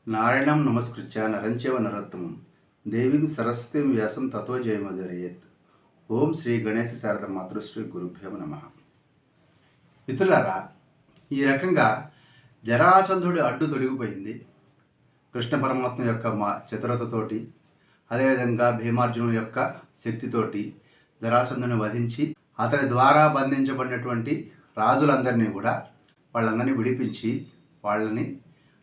నారాయణం నమస్కృత్య నరంచేవ నరోత్తమం దేవీం సరస్వతీం వ్యాసం తతో జయముదరయేత్. ఓం శ్రీ గణేశ శారద మాతృశ్రీ గురుభ్యో నమః. మిత్రులారా, ఈ రకంగా జరాసంధుడి అడ్డు తొలగిపోయింది కృష్ణ పరమాత్మ యొక్క చతురతతోటి. అదేవిధంగా భీమార్జునుల యొక్క శక్తితోటి జరాసంధుని వధించి అతని ద్వారా బంధించబడినటువంటి రాజులందరినీ కూడా వాళ్ళందరినీ విడిపించి వాళ్ళని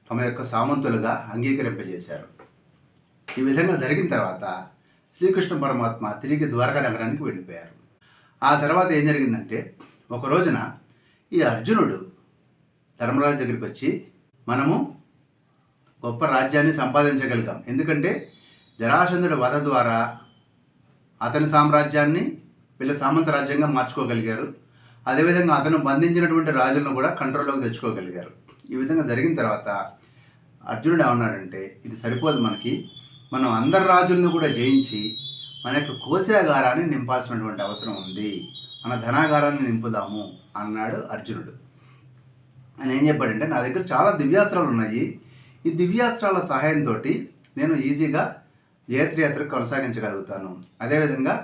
తమ యొక్క సామంతులుగా అంగీకరింపజేశారు. ఈ విధంగా జరిగిన తర్వాత శ్రీకృష్ణ పరమాత్మ తిరిగి ద్వారకా నగరానికి వెళ్ళిపోయారు. ఆ తర్వాత ఏం జరిగిందంటే, ఒక రోజున ఈ అర్జునుడు ధర్మరాజు దగ్గరికి వచ్చి, మనము గొప్ప రాజ్యాన్ని సంపాదించగలిగాం, ఎందుకంటే జరాసంధుడి వధ ద్వారా అతని సామ్రాజ్యాన్ని వీళ్ళ సామంత రాజ్యంగా మార్చుకోగలిగారు. అదేవిధంగా అతను బంధించినటువంటి రాజులను కూడా కంట్రోల్లోకి తెచ్చుకోగలిగారు. ఈ విధంగా జరిగిన తర్వాత అర్జునుడు ఏమన్నాడంటే, ఇది సరిపోదు, మనం అందరి రాజులను కూడా జయించి మన యొక్క కోశాగారాన్ని నింపాల్సినటువంటి అవసరం ఉంది, మన ధనాగారాన్ని నింపుదాము అన్నాడు అర్జునుడు. ఆయన ఏం చెప్పాడంటే, నా దగ్గర చాలా దివ్యాస్త్రాలు ఉన్నాయి, ఈ దివ్యాస్త్రాల సహాయంతో నేను ఈజీగా జయత్రయాత్ర కొనసాగించగలుగుతాను. అదేవిధంగా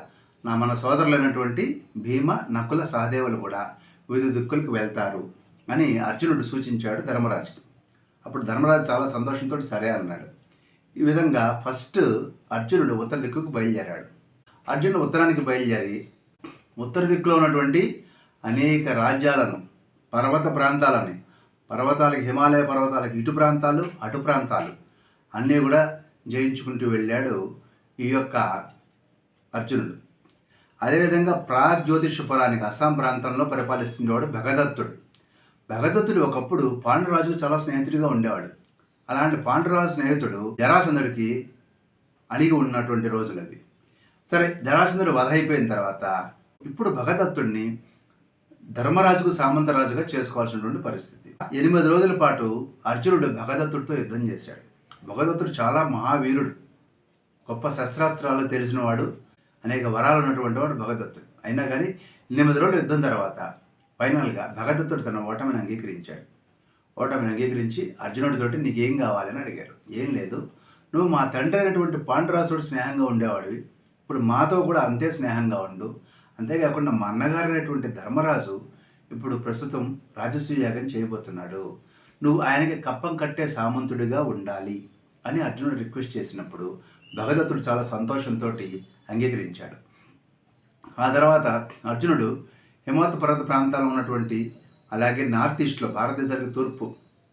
మన సోదరులైనటువంటి భీమ, నకుల, సహదేవులు కూడా వివిధ దిక్కులకు వెళ్తారు అని అర్జునుడు సూచించాడు ధర్మరాజుకి. అప్పుడు ధర్మరాజు చాలా సంతోషంతో సరే అన్నాడు. ఈ విధంగా ఫస్ట్ అర్జునుడు ఉత్తర దిక్కుకు బయలుదేరాడు. అర్జునుడు ఉత్తరానికి బయలుదేరి ఉత్తర దిక్కులో ఉన్నటువంటి అనేక రాజ్యాలను, పర్వత ప్రాంతాలని, పర్వతాలకి, హిమాలయ పర్వతాలకి ఇటు ప్రాంతాలు అటు ప్రాంతాలు అన్నీ కూడా జయించుకుంటూ వెళ్ళాడు ఈ యొక్క అర్జునుడు. అదేవిధంగా ప్రాగ్జ్యోతిషపురానికి, అస్సాం ప్రాంతంలో పరిపాలిస్తుండేవాడు భగదత్తుడు. భగదత్తుడు ఒకప్పుడు పాండురాజుకు చాలా స్నేహితుడిగా ఉండేవాడు. అలాంటి పాండురాజు స్నేహితుడు జరాసంధుడికి అణిగి ఉన్నటువంటి రోజులు అవి. సరే, జరాసంధుడు వధ అయిపోయిన తర్వాత ఇప్పుడు భగదత్తుడిని ధర్మరాజుకు సామంతరాజుగా చేసుకోవాల్సినటువంటి పరిస్థితి. 8 రోజుల పాటు అర్జునుడు భగదత్తుడితో యుద్ధం చేశాడు. భగదత్తుడు చాలా మహావీరుడు, గొప్ప శస్త్రాస్త్రాలు తెలిసినవాడు, అనేక వరాలు ఉన్నటువంటి వాడు భగదత్తుడు. అయినా కానీ 8 రోజుల యుద్ధం తర్వాత ఫైనల్గా భగదత్తుడు తన ఓటమిని అంగీకరించాడు. ఓటమిని అంగీకరించి అర్జునుడితోటి నీకేం కావాలని అడిగాడు. ఏం లేదు, నువ్వు మా తండ్రి అయినటువంటి పాండురాజుడు స్నేహంగా ఉండేవాడివి, ఇప్పుడు మాతో కూడా అంతే స్నేహంగా ఉండు. అంతేకాకుండా మా అన్నగారైనటువంటి ధర్మరాజు ఇప్పుడు ప్రస్తుతం రాజసూయ యాగం చేయబోతున్నాడు, నువ్వు ఆయనకి కప్పం కట్టే సామంతుడిగా ఉండాలి అని అర్జునుడు రిక్వెస్ట్ చేసినప్పుడు భగదత్తుడు చాలా సంతోషంతో అంగీకరించాడు. ఆ తర్వాత అర్జునుడు హిమాలయ పర్వత ప్రాంతాల్లో ఉన్నటువంటి, అలాగే నార్త్ ఈస్ట్లో భారతదేశానికి తూర్పు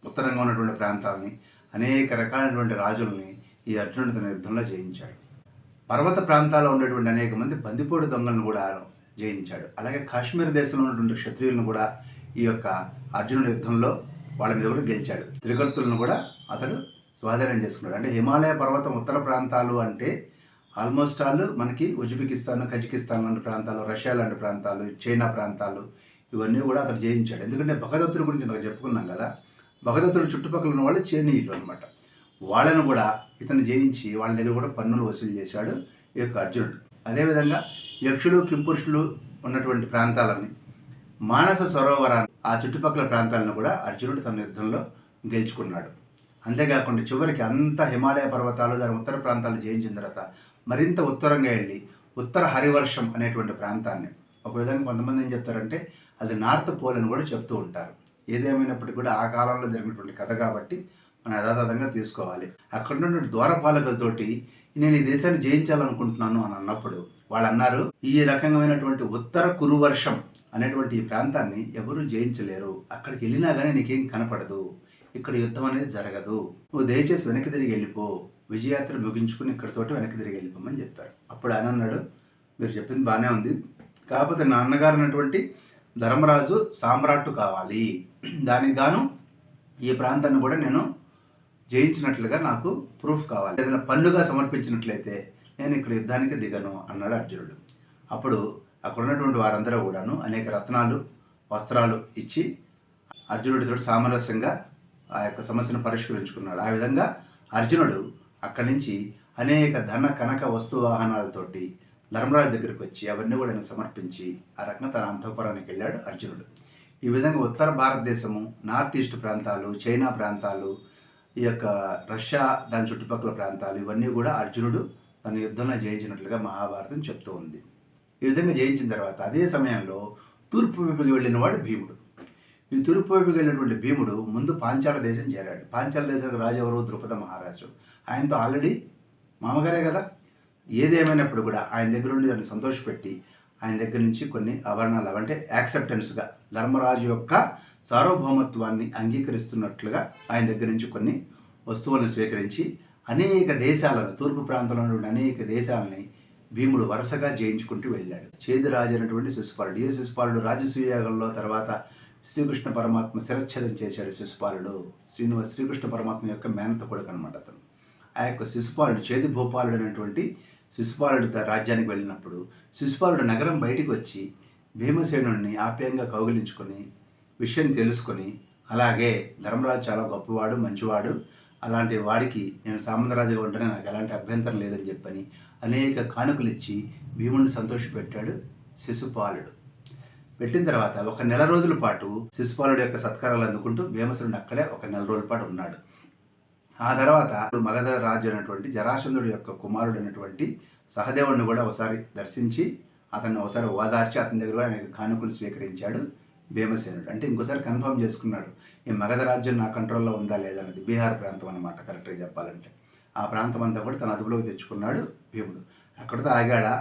ఉత్తరంగా ఉన్నటువంటి ప్రాంతాలని, అనేక రకాలైనటువంటి రాజుల్ని ఈ అర్జునుడు తన యుద్ధంలో జయించాడు. పర్వత ప్రాంతాల్లో ఉండేటువంటి అనేక మంది బందిపోటు దొంగలను కూడా జయించాడు. అలాగే కాశ్మీర్ దేశంలో ఉన్నటువంటి క్షత్రియులను కూడా ఈ యొక్క అర్జునుడి యుద్ధంలో వాళ్ళ మీద కూడా గెలిచాడు. త్రికర్తులను కూడా అతడు స్వాధీనం చేసుకున్నాడు. అంటే హిమాలయ పర్వతం ఉత్తర ప్రాంతాలు అంటే ఆల్మోస్ట్ ఆల్ మనకి ఉజ్బెకిస్తాన్, కజకిస్తాన్ లాంటి ప్రాంతాలు, రష్యా లాంటి ప్రాంతాలు, చైనా ప్రాంతాలు, ఇవన్నీ కూడా అతను జయించాడు. ఎందుకంటే భగదత్తుడి గురించి ఇంతకు చెప్పుకున్నాం కదా, భగదత్తుడు చుట్టుపక్కల ఉన్న వాళ్ళు చైనీయులు అనమాట. వాళ్ళను కూడా ఇతను జయించి వాళ్ళ దగ్గర కూడా పన్నులు వసూలు చేశాడు ఈ యొక్క అర్జునుడు. అదేవిధంగా యక్షులు, కింపురుషులు ఉన్నటువంటి ప్రాంతాలని, మానస సరోవరాన్ని, ఆ చుట్టుపక్కల ప్రాంతాలను కూడా అర్జునుడు తన యుద్ధంలో గెలుచుకున్నాడు. అంతేకాకుండా చివరికి అంత హిమాలయ పర్వతాలు, దాని ఉత్తర ప్రాంతాలు జయించిన తర్వాత మరింత ఉత్తరంగా వెళ్ళి ఉత్తర హరివర్షం అనేటువంటి ప్రాంతాన్ని, ఒక విధంగా కొంతమంది ఏం చెప్తారంటే అది నార్త్ పోల్ అని కూడా చెప్తూ ఉంటారు. ఏదేమైనప్పటికీ కూడా ఆ కాలంలో జరిగినటువంటి కథ కాబట్టి మనం యథాతథంగా తీసుకోవాలి. అక్కడ ఉన్నటువంటి ద్వారపాలకులతోటి నేను ఈ దేశాన్ని జయించాలనుకుంటున్నాను అని అన్నప్పుడు వాళ్ళు అన్నారు, ఈ రకమైనటువంటి ఉత్తర కురువర్షం అనేటువంటి ఈ ప్రాంతాన్ని ఎవరూ జయించలేరు, అక్కడికి వెళ్ళినా కానీ నీకేం కనపడదు, ఇక్కడ యుద్ధం అనేది జరగదు, నువ్వు దయచేసి వెనక్కి తిరిగి వెళ్ళిపో, విజయాత్ర ముగించుకుని ఇక్కడితోటి వెనక్కి తిరిగి వెళ్ళిపోమని చెప్పారు. అప్పుడు ఆయన అన్నాడు, మీరు చెప్పింది బాగానే ఉంది, కాకపోతే నా అన్నగారు అన్నటువంటి ధర్మరాజు సామ్రాట్టు కావాలి, దానికి గాను ఈ ప్రాంతాన్ని కూడా నేను జయించినట్లుగా నాకు ప్రూఫ్ కావాలి, ఏదైనా పన్నుగా సమర్పించినట్లయితే నేను ఇక్కడ యుద్ధానికి దిగను అన్నాడు అర్జునుడు. అప్పుడు అక్కడ ఉన్నటువంటి వారందరూ కూడాను అనేక రత్నాలు, వస్త్రాలు ఇచ్చి అర్జునుడితో సామరస్యంగా ఆ యొక్క సమస్యను పరిష్కరించుకున్నాడు. ఆ విధంగా అర్జునుడు అక్కడి నుంచి అనేక ధన, కనక, వస్తు వాహనాలతోటి ధర్మరాజు దగ్గరికి వచ్చి అవన్నీ కూడా సమర్పించి ఆ రకంగా తన అంతఃపురానికి వెళ్ళాడు అర్జునుడు. ఈ విధంగా ఉత్తర భారతదేశము, నార్త్ ఈస్ట్ ప్రాంతాలు, చైనా ప్రాంతాలు, ఈ యొక్క రష్యా దాని చుట్టుపక్కల ప్రాంతాలు ఇవన్నీ కూడా అర్జునుడు తన యుద్ధంలో జయించినట్లుగా మహాభారతం చెప్తూ ఉంది. ఈ విధంగా జయించిన తర్వాత అదే సమయంలో తూర్పు వైపుకి వెళ్ళిన వాడు భీముడు. ఈ తూర్పు వైపుకి వెళ్ళినటువంటి భీముడు ముందు పాంచాల దేశం చేరాడు. పాంచాల దేశానికి రాజు ఎవరు? ద్రుపద మహారాజు. ఆయనతో ఆల్రెడీ మామగారే కదా. ఏదేమైనప్పుడు కూడా ఆయన దగ్గర నుండి దాన్ని సంతోషపెట్టి ఆయన దగ్గర నుంచి కొన్ని ఆభరణాలు అంటే యాక్సెప్టెన్స్గా ధర్మరాజు యొక్క సార్వభౌమత్వాన్ని అంగీకరిస్తున్నట్లుగా ఆయన దగ్గర నుంచి కొన్ని వస్తువులను స్వీకరించి అనేక దేశాలను తూర్పు ప్రాంతంలో ఉన్నటువంటి అనేక దేశాలని భీముడు వరుసగా జయించుకుంటూ వెళ్ళాడు. చేదిరాజు అయినటువంటి శిశుపాలుడు. ఏ శిశుపాలుడు? రాజసూయాగంలో తర్వాత శ్రీకృష్ణ పరమాత్మ శిరచ్ఛేదం చేశాడు శిశుపాలుడు. శ్రీకృష్ణ పరమాత్మ యొక్క మేనత కొడుకు అనమాట అతను. ఆ యొక్క శిశుపాలుడు చేది భూపాలుడు అనేటువంటి శిశుపాలుడు రాజ్యానికి వెళ్ళినప్పుడు శిశుపాలుడు నగరం బయటికి వచ్చి భీమసేనుడిని ఆప్యాయంగా కౌగిలించుకొని విషయం తెలుసుకొని, అలాగే ధర్మరాజు చాలా గొప్పవాడు, మంచివాడు, అలాంటి వాడికి నేను సామంతరాజుగా ఉంటేనే నాకు ఎలాంటి అభ్యంతరం లేదని చెప్పని అనేక కానుకలు ఇచ్చి భీముడిని సంతోషపెట్టాడు శిశుపాలుడు. పెట్టిన తర్వాత 1 నెల రోజుల పాటు శిశుపాలుడు యొక్క సత్కారాలు అందుకుంటూ భీమసేనుడు అక్కడే 1 నెల రోజుల పాటు ఉన్నాడు. ఆ తర్వాత మగధ రాజు అయినటువంటి జరాసంధుడి యొక్క కుమారుడు అయినటువంటి సహదేవుడిని కూడా ఒకసారి దర్శించి అతన్ని ఒకసారి ఓదార్చి అతని దగ్గర అనేక కానుకలు స్వీకరించాడు భీమసేనుడు. అంటే ఇంకోసారి కన్ఫర్మ్ చేసుకున్నాడు ఈ మగధ రాజ్యం నా కంట్రోల్లో ఉందా లేదా అన్నది. బీహార్ ప్రాంతం అనమాట కరెక్ట్గా చెప్పాలంటే. ఆ ప్రాంతం అంతా కూడా తన అదుపులోకి తెచ్చుకున్నాడు భీముడు. అక్కడితో ఆగాడా?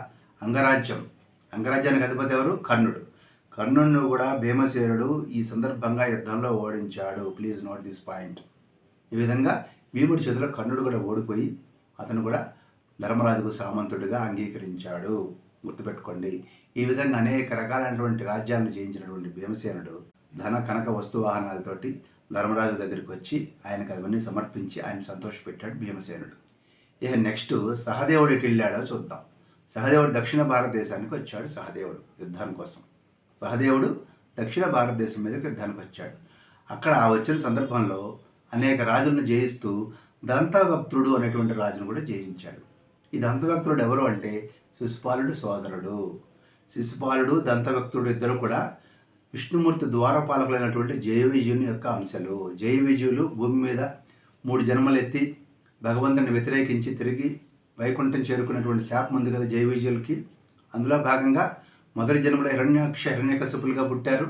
అంగరాజ్యానికి అధిపతి ఎవరు? కర్ణుడు. కర్ణుడిని కూడా భీమసేనుడు ఈ సందర్భంగా యుద్ధంలో ఓడించాడు. Please note this point. ఈ విధంగా భీముడి చేతిలో కర్ణుడు కూడా ఓడిపోయి అతను కూడా ధర్మరాజుకు సామంతుడిగా అంగీకరించాడు. గుర్తుపెట్టుకోండి. ఈ విధంగా అనేక రకాలైనటువంటి రాజ్యాలను జయించినటువంటి భీమసేనుడు ధన కనక వస్తు వాహనాలతోటి ధర్మరాజు దగ్గరికి వచ్చి ఆయనకు అవన్నీ సమర్పించి ఆయన సంతోషపెట్టాడు భీమసేనుడు. ఇక నెక్స్ట్ సహదేవుడు ఎటు వెళ్ళాడో చూద్దాం. సహదేవుడు దక్షిణ భారతదేశానికి వచ్చాడు. సహదేవుడు యుద్ధాని కోసం సహదేవుడు దక్షిణ భారతదేశం మీదకి యుద్ధానికి వచ్చాడు. అక్కడ వచ్చిన సందర్భంలో అనేక రాజులను జయిస్తూ దంతవక్త్రుడు అనేటువంటి రాజును కూడా జయించాడు. ఈ దంతవక్త్రుడు ఎవరు అంటే శిశుపాలుడు సోదరుడు. శిశుపాలుడు దంతవక్త్రుడు ఇద్దరు కూడా విష్ణుమూర్తి ద్వారపాలకులైనటువంటి జయవిజయుని యొక్క అంశాలు. జయవిజయులు భూమి మీద 3 జన్మలు ఎత్తి భగవంతుని వ్యతిరేకించి తిరిగి వైకుంఠం చేరుకున్నటువంటి శాపం ఉంది కదా జయవిజయులకి. అందులో భాగంగా మొదటి జన్మలో హిరణ్యకశిపులుగా పుట్టారు.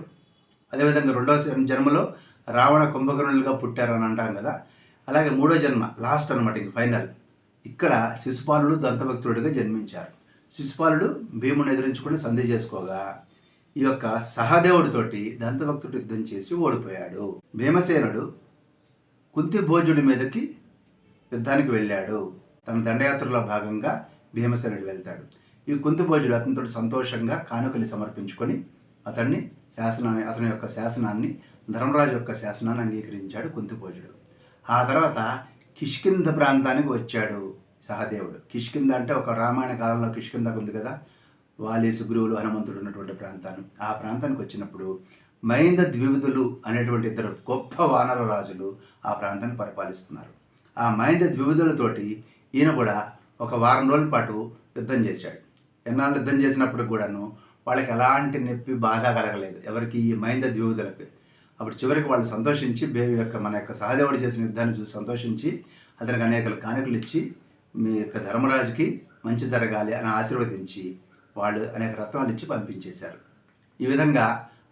అదేవిధంగా 2వ జన్మలో రావణ కుంభకర్ణులుగా పుట్టారు అని అంటాం కదా. అలాగే 3వ జన్మ లాస్ట్ అనమాట, ఇంక ఫైనల్. ఇక్కడ శిశుపాలుడు దంతభక్తుడిగా జన్మించారు. శిశుపాలుడు భీముని ఎదిరించుకుని సంధి చేసుకోగా ఈ యొక్క సహదేవుడితోటి దంతభక్తుడు యుద్ధం చేసి ఓడిపోయాడు. భీమసేనుడు కుంతి భోజుడి మీదకి యుద్ధానికి వెళ్ళాడు. తన దండయాత్రలో భాగంగా భీమసేనుడు వెళ్తాడు. ఈ కుంతి భోజుడు అతనితో సంతోషంగా కానుకలు సమర్పించుకొని అతని యొక్క శాసనాన్ని ధర్మరాజు యొక్క శాసనాన్ని అంగీకరించాడు కుంతి భోజుడు. ఆ తర్వాత కిష్కింధ ప్రాంతానికి వచ్చాడు సహదేవుడు. కిష్కింధ అంటే ఒక రామాయణ కాలంలో కిష్కింధ ఉంది కదా, వాలి సుగ్రీవులు హనుమంతుడు ఉన్నటువంటి ప్రాంతాన్ని. ఆ ప్రాంతానికి వచ్చినప్పుడు మైంద ద్వివిధులు అనేటువంటి 2 గొప్ప వానర రాజులు ఆ ప్రాంతాన్ని పరిపాలిస్తున్నారు. ఆ మైంద ద్వివిధులతోటి ఈయన కూడా ఒక వారం రోజుల పాటు యుద్ధం చేశాడు. ఎన్నాళ్ళు యుద్ధం చేసినప్పుడు కూడాను వాళ్ళకి ఎలాంటి నొప్పి బాధ కలగలేదు. ఎవరికి? ఈ మైంద ద్వివిధులకి. అప్పుడు చివరికి వాళ్ళు సంతోషించి మన యొక్క సహదేవుడు చేసిన యుద్ధాన్ని చూసి సంతోషించి అతనికి అనేక కానుకలు ఇచ్చి మీ యొక్క ధర్మరాజుకి మంచి జరగాలి అని ఆశీర్వదించి వాళ్ళు అనేక రత్నాలు ఇచ్చి పంపించేశారు. ఈ విధంగా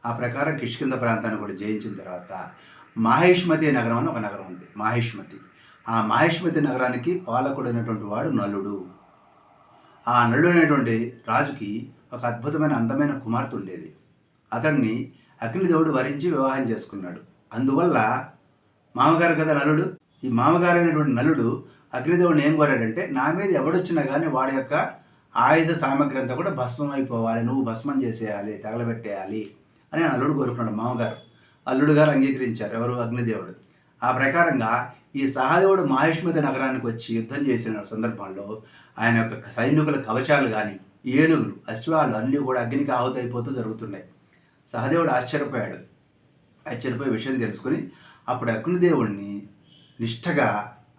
ఆ ప్రకారం కిష్కింధ ప్రాంతాన్ని కూడా జయించిన తర్వాత మాహిష్మతి నగరం అని ఒక నగరం ఉంది. మాహిష్మతి. ఆ మాహిష్మతి నగరానికి పాలకుడైనటువంటి వాడు నలుడు. ఆ నలుడు అనేటువంటి రాజుకి ఒక అద్భుతమైన అందమైన కుమార్తె ఉండేది. అతన్ని అగ్నిదేవుడు వరించి వివాహం చేసుకున్నాడు. అందువల్ల మామగారు కదా నలుడు. ఈ మామగారు అయినటువంటి నలుడు అగ్నిదేవుడిని ఏం కోరాడంటే, నా మీద ఎవడొచ్చినా కానీ వాడి యొక్క ఆయుధ సామగ్రి అంతా కూడా భస్మం అయిపోవాలి, నువ్వు భస్మం చేసేయాలి, తగలబెట్టేయాలి అని నలుడు కోరుకున్నాడు మామగారు. అల్లుడు గారు అంగీకరించారు. ఎవరు? అగ్నిదేవుడు. ఆ ప్రకారంగా ఈ సహదేవుడు మాహిష్మతి నగరానికి వచ్చి యుద్ధం చేసిన సందర్భంలో ఆయన యొక్క సైనికుల కవచాలు కానీ ఏనుగులు అశ్వాలు అన్నీ కూడా అగ్నికి ఆహుతైపోతూ జరుగుతున్నాయి. సహదేవుడు ఆశ్చర్యపోయాడు. ఆశ్చర్యపోయి విషయం తెలుసుకుని అప్పుడు అగ్నిదేవుడిని నిష్ఠగా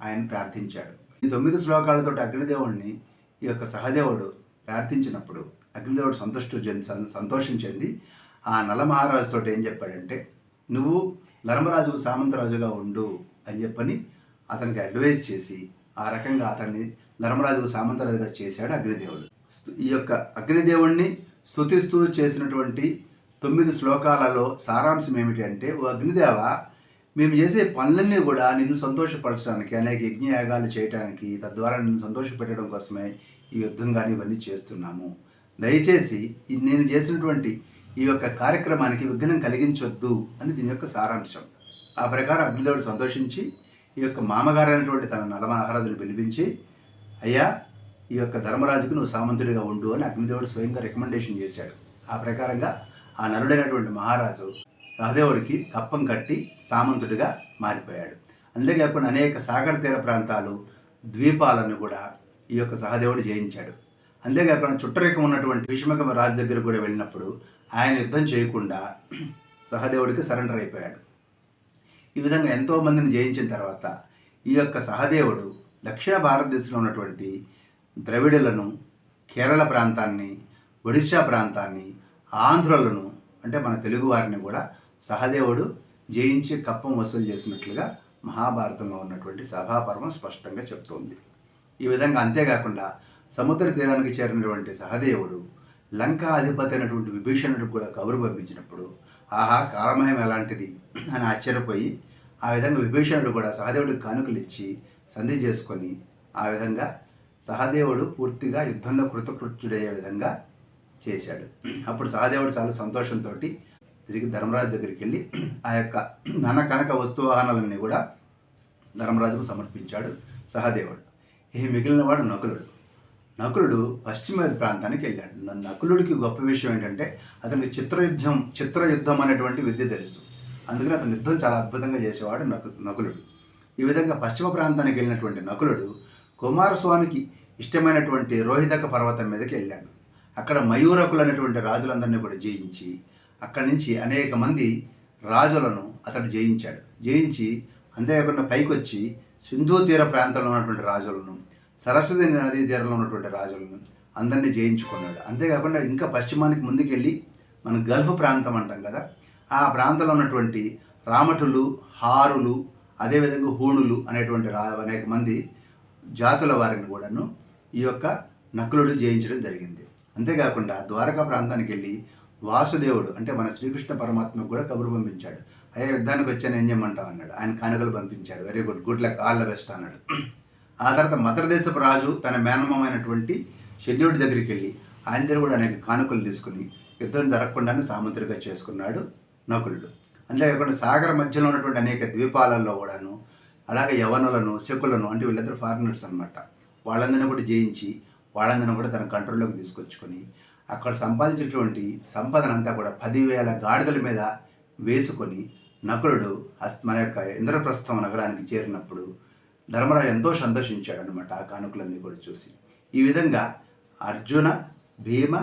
ఆయన ప్రార్థించాడు. ఈ 9 శ్లోకాలతో అగ్నిదేవుడిని ఈ యొక్క సహదేవుడు ప్రార్థించినప్పుడు అగ్నిదేవుడు సంతోషం చెంది ఆ నలమహారాజుతో ఏం చెప్పాడంటే, నువ్వు ధర్మరాజుకు సామంతరాజుగా ఉండు అని చెప్పని అతనికి అడ్వైజ్ చేసి ఆ రకంగా అతన్ని ధర్మరాజుకు సామంతరాజుగా చేశాడు అగ్నిదేవుడు. ఈ యొక్క అగ్నిదేవుణ్ణి స్తుతిస్తూ చేసినటువంటి 9 శ్లోకాలలో సారాంశం ఏమిటి అంటే, ఓ అగ్నిదేవ, మేము చేసే పనులన్నీ కూడా నిన్ను సంతోషపరచడానికి, అనేక యజ్ఞయాగాలు చేయడానికి, తద్వారా నిన్ను సంతోషపెట్టడం కోసమే ఈ యుద్ధం కానీ ఇవన్నీ చేస్తున్నాము. దయచేసి నేను చేసినటువంటి ఈ యొక్క కార్యక్రమానికి విఘ్నం కలిగించొద్దు అని దీని యొక్క సారాంశం. ఆ ప్రకారం అగ్నిదేవుడు సంతోషించి ఈ యొక్క మామగారైనటువంటి తన నలమహారాజును పిలిపించి, అయ్యా, ఈ యొక్క ధర్మరాజుకు నువ్వు సామంతుడిగా ఉండు అని అగ్నిదేవుడు స్వయంగా రికమెండేషన్ చేశాడు. ఆ ప్రకారంగా ఆ నరుడైనటువంటి మహారాజు సహదేవుడికి కప్పం కట్టి సామంతుడిగా మారిపోయాడు. అంతేకాకుండా అనేక సాగర తీర ప్రాంతాలు, ద్వీపాలను కూడా ఈ యొక్క సహదేవుడు జయించాడు. అంతేకాకుండా చుట్టరికం ఉన్నటువంటి భీష్మక రాజు దగ్గర కూడా వెళ్ళినప్పుడు ఆయన యుద్ధం చేయకుండా సహదేవుడికి సరెండర్ అయిపోయాడు. ఈ విధంగా ఎంతోమందిని జయించిన తర్వాత ఈ యొక్క సహదేవుడు దక్షిణ భారతదేశంలో ఉన్నటువంటి ద్రవిడులను, కేరళ ప్రాంతాన్ని, ఒడిశా ప్రాంతాన్ని, ఆంధ్రులను అంటే మన తెలుగు వారిని కూడా సహదేవుడు జయించి కప్పం వసూలు చేసినట్లుగా మహాభారతంలో ఉన్నటువంటి సభాపర్వం స్పష్టంగా చెప్తోంది. ఈ విధంగా అంతేకాకుండా సముద్ర తీరానికి చేరినటువంటి సహదేవుడు లంకా అధిపతి అయినటువంటి విభీషణుడికి కూడా కబురు పంపించినప్పుడు, ఆహా, కాలమహిమ ఎలాంటిది అని ఆశ్చర్యపోయి ఆ విధంగా విభీషణుడు కూడా సహదేవుడికి కానుకలు ఇచ్చి సంధి చేసుకొని ఆ విధంగా సహదేవుడు పూర్తిగా యుద్ధంలో కృతకృత్యుడయ్యే విధంగా చేశాడు. అప్పుడు సహదేవుడు చాలా సంతోషంతో తిరిగి ధర్మరాజు దగ్గరికి వెళ్ళి ఆ యొక్క ధన కనక వస్తువాహనాలన్నీ కూడా ధర్మరాజుకు సమర్పించాడు సహదేవుడు. ఈ మిగిలిన వాడు నకులుడు. నకులుడు పశ్చిమ ప్రాంతానికి వెళ్ళాడు. నకులుడికి గొప్ప విషయం ఏంటంటే అతనికి చిత్రయుద్ధం అనేటువంటి విద్య తెలుసు. అందుకని అతని యుద్ధం చాలా అద్భుతంగా చేసేవాడు నకులుడు. ఈ విధంగా పశ్చిమ ప్రాంతానికి వెళ్ళినటువంటి నకులుడు కుమారస్వామికి ఇష్టమైనటువంటి రోహితక పర్వతం మీదకి వెళ్ళాడు. అక్కడ మయూరకులు అనేటువంటి రాజులందరినీ కూడా జయించి అక్కడి నుంచి అనేక మంది రాజులను అతడు జయించి అంతేకాకుండా పైకొచ్చి సింధు తీర ప్రాంతంలో ఉన్నటువంటి రాజులను, సరస్వతి నదీ తీరంలో ఉన్నటువంటి రాజులను అందరినీ జయించుకున్నాడు. అంతేకాకుండా ఇంకా పశ్చిమానికి ముందుకెళ్ళి మన గల్ఫ్ ప్రాంతం అంటాం కదా, ఆ ప్రాంతంలో ఉన్నటువంటి రామటులు, హారులు, అదేవిధంగా హూణులు అనేటువంటి అనేక మంది జాతుల వారిని కూడాను ఈ యొక్క నకులుడు జయించడం జరిగింది. అంతేకాకుండా ద్వారకా ప్రాంతానికి వెళ్ళి వాసుదేవుడు అంటే మన శ్రీకృష్ణ పరమాత్మకు కూడా కబురు పంపించాడు. అయ్యా, యుద్ధానికి వచ్చాను, ఏం చేయమంటావు అన్నాడు. ఆయన కానుకలు పంపించాడు. Very good luck, all the best అన్నాడు. ఆ తర్వాత మద్రదేశపు రాజు తన మేనమామైనటువంటి శల్యుడి దగ్గరికి వెళ్ళి ఆయన దగ్గర కూడా అనేక కానుకలు తీసుకుని యుద్ధం జరగకుండానే సామంతుడిగా చేసుకున్నాడు నకులుడు. అంతేకాకుండా సాగర మధ్యలో ఉన్నటువంటి అనేక ద్వీపాలలో కూడాను అలాగే యవనులను, శకులను అంటే వీళ్ళందరూ ఫారినర్స్ అనమాట, వాళ్ళందరినీ కూడా జయించి వాళ్ళందరినీ కూడా తన కంట్రోల్లోకి తీసుకొచ్చుకొని అక్కడ సంపాదించినటువంటి సంపదనంతా కూడా 10,000 గాడిదల మీద వేసుకొని నకులుడు మన యొక్క ఇంద్రప్రస్థం నగరానికి చేరినప్పుడు ధర్మరాజు ఎంతో సంతోషించాడు అనమాట ఆ కానుకలన్నీ కూడా చూసి. ఈ విధంగా అర్జున, భీమ,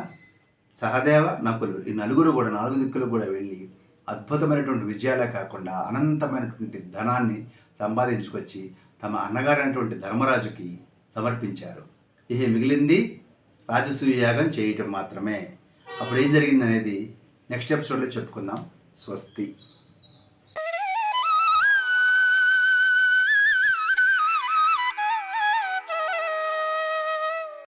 సహదేవ, నకులు ఈ నలుగురు కూడా 4 దిక్కులు కూడా వెళ్ళి అద్భుతమైనటువంటి విజయాలే కాకుండా అనంతమైనటువంటి ధనాన్ని సంపాదించుకొచ్చి తమ అన్నగారైనటువంటి ధర్మరాజుకి సమర్పించారు. ఇహ మిగిలింది రాజసూయ యాగం చేయటం మాత్రమే. అప్పుడు ఏం జరిగిందనేది నెక్స్ట్ ఎపిసోడ్లో చెప్పుకుందాం. స్వస్తి.